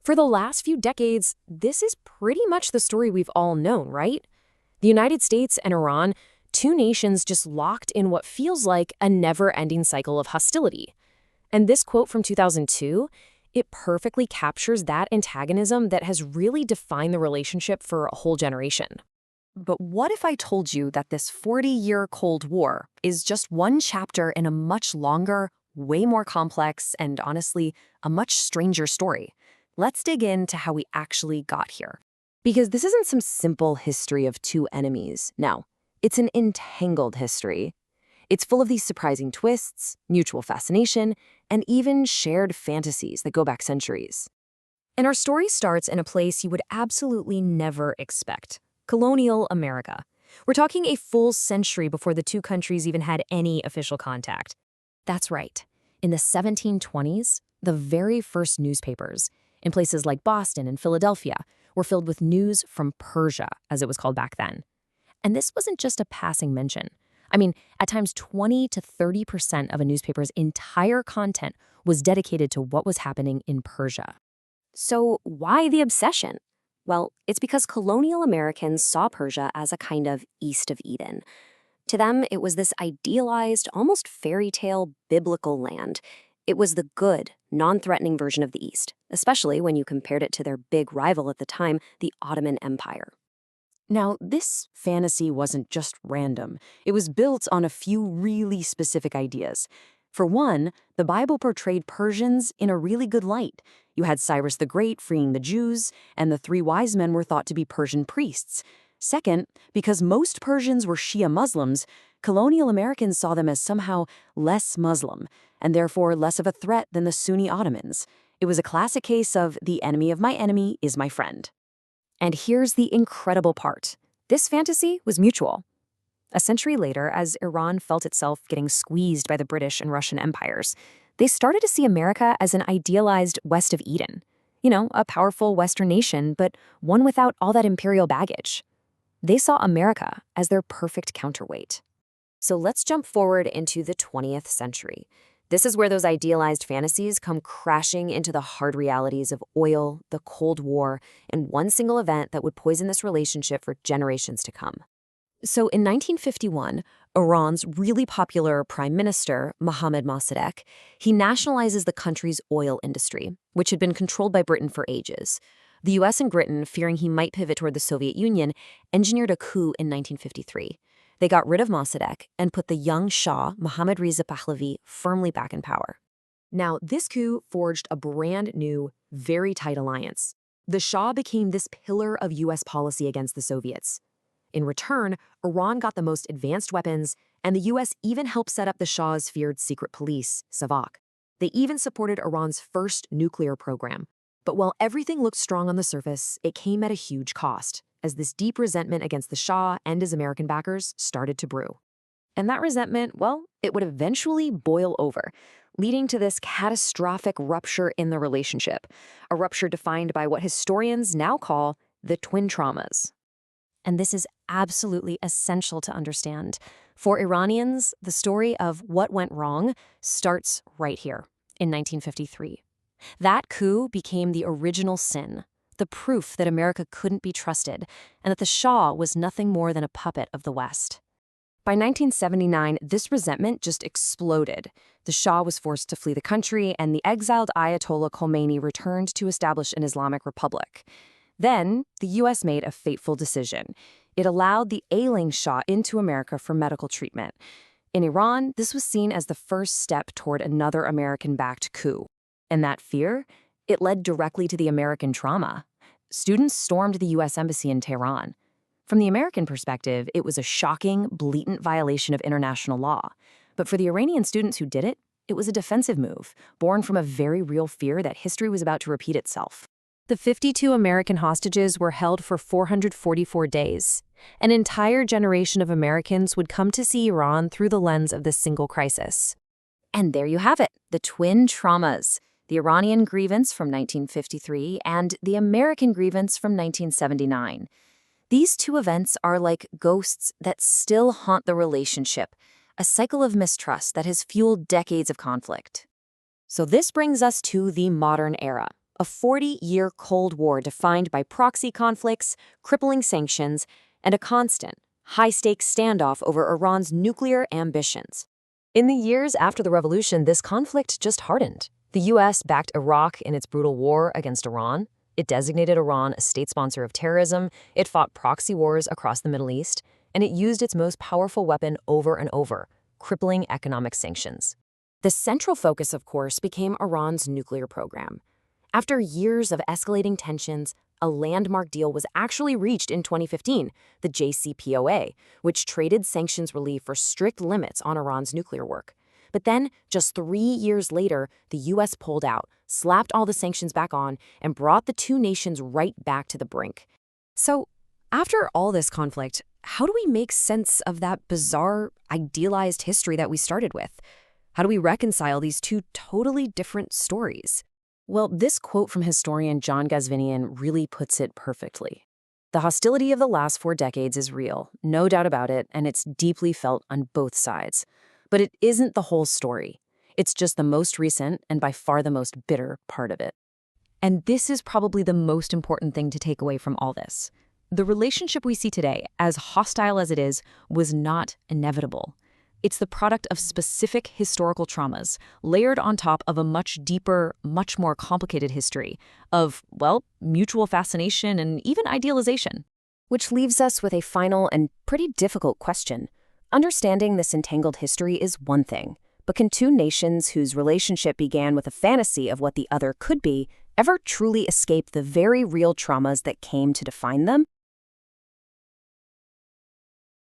For the last few decades, this is pretty much the story we've all known, right? The United States and Iran, two nations just locked in what feels like a never-ending cycle of hostility. And this quote from 2002, it perfectly captures that antagonism that has really defined the relationship for a whole generation. But what if I told you that this 40-year Cold War is just one chapter in a much longer, way more complex, and honestly, a much stranger story? Let's dig into how we actually got here. Because this isn't some simple history of two enemies. No, it's an entangled history. It's full of these surprising twists, mutual fascination, and even shared fantasies that go back centuries. And our story starts in a place you would absolutely never expect: colonial America. We're talking a full century before the two countries even had any official contact. That's right. In the 1720s, the very first newspapers, in places like Boston and Philadelphia, were filled with news from Persia, as it was called back then. And this wasn't just a passing mention. I mean, at times 20 to 30% of a newspaper's entire content was dedicated to what was happening in Persia. So why the obsession? Well, it's because colonial Americans saw Persia as a kind of East of Eden. To them, it was this idealized, almost fairy tale biblical land. It was the good, non-threatening version of the East, especially when you compared it to their big rival at the time, the Ottoman Empire. Now, this fantasy wasn't just random. It was built on a few really specific ideas. For one, the Bible portrayed Persians in a really good light. You had Cyrus the Great freeing the Jews, and the three wise men were thought to be Persian priests. Second, because most Persians were Shia Muslims, colonial Americans saw them as somehow less Muslim, and therefore less of a threat than the Sunni Ottomans. It was a classic case of the enemy of my enemy is my friend. And here's the incredible part. This fantasy was mutual. A century later, as Iran felt itself getting squeezed by the British and Russian empires, they started to see America as an idealized West of Eden. You know, a powerful Western nation, but one without all that imperial baggage. They saw America as their perfect counterweight. So let's jump forward into the 20th century. This is where those idealized fantasies come crashing into the hard realities of oil, the Cold War, and one single event that would poison this relationship for generations to come. So in 1951, Iran's really popular Prime Minister, Mohammed Mosaddegh, he nationalizes the country's oil industry, which had been controlled by Britain for ages. The US and Britain, fearing he might pivot toward the Soviet Union, engineered a coup in 1953. They got rid of Mosaddegh and put the young Shah Mohammad Reza Pahlavi firmly back in power. Now, this coup forged a brand new, very tight alliance. The Shah became this pillar of US policy against the Soviets. In return, Iran got the most advanced weapons, and the US even helped set up the Shah's feared secret police, Savak. They even supported Iran's first nuclear program. But while everything looked strong on the surface, it came at a huge cost, as this deep resentment against the Shah and his American backers started to brew. And that resentment, well, it would eventually boil over, leading to this catastrophic rupture in the relationship, a rupture defined by what historians now call the twin traumas. And this is absolutely essential to understand. For Iranians, the story of what went wrong starts right here, in 1953. That coup became the original sin, the proof that America couldn't be trusted, and that the Shah was nothing more than a puppet of the West. By 1979, this resentment just exploded. The Shah was forced to flee the country, and the exiled Ayatollah Khomeini returned to establish an Islamic Republic. Then, the U.S. made a fateful decision. It allowed the ailing Shah into America for medical treatment. In Iran, this was seen as the first step toward another American-backed coup. And that fear, it led directly to the American trauma. Students stormed the U.S. Embassy in Tehran. From the American perspective, it was a shocking, blatant violation of international law. But for the Iranian students who did it, it was a defensive move, born from a very real fear that history was about to repeat itself. The 52 American hostages were held for 444 days. An entire generation of Americans would come to see Iran through the lens of this single crisis. And there you have it, the twin traumas. The Iranian grievance from 1953 and the American grievance from 1979. These two events are like ghosts that still haunt the relationship, a cycle of mistrust that has fueled decades of conflict. So this brings us to the modern era, A 40-year Cold War defined by proxy conflicts, crippling sanctions, and a constant, high-stakes standoff over Iran's nuclear ambitions. In the years after the revolution, this conflict just hardened. The U.S. backed Iraq in its brutal war against Iran. It designated Iran a state sponsor of terrorism. It fought proxy wars across the Middle East. And it used its most powerful weapon over and over, crippling economic sanctions. The central focus, of course, became Iran's nuclear program. After years of escalating tensions, a landmark deal was actually reached in 2015, the JCPOA, which traded sanctions relief for strict limits on Iran's nuclear work. But then, just 3 years later, the U.S. pulled out, slapped all the sanctions back on, and brought the two nations right back to the brink. So, after all this conflict, how do we make sense of that bizarre, idealized history that we started with? How do we reconcile these two totally different stories? Well, this quote from historian John Gazvinian really puts it perfectly. The hostility of the last 4 decades is real, no doubt about it, and it's deeply felt on both sides. But it isn't the whole story. It's just the most recent and by far the most bitter part of it. And this is probably the most important thing to take away from all this. The relationship we see today, as hostile as it is, was not inevitable. It's the product of specific historical traumas, layered on top of a much deeper, much more complicated history of, well, mutual fascination and even idealization. Which leaves us with a final and pretty difficult question. Understanding this entangled history is one thing, but can two nations whose relationship began with a fantasy of what the other could be ever truly escape the very real traumas that came to define them?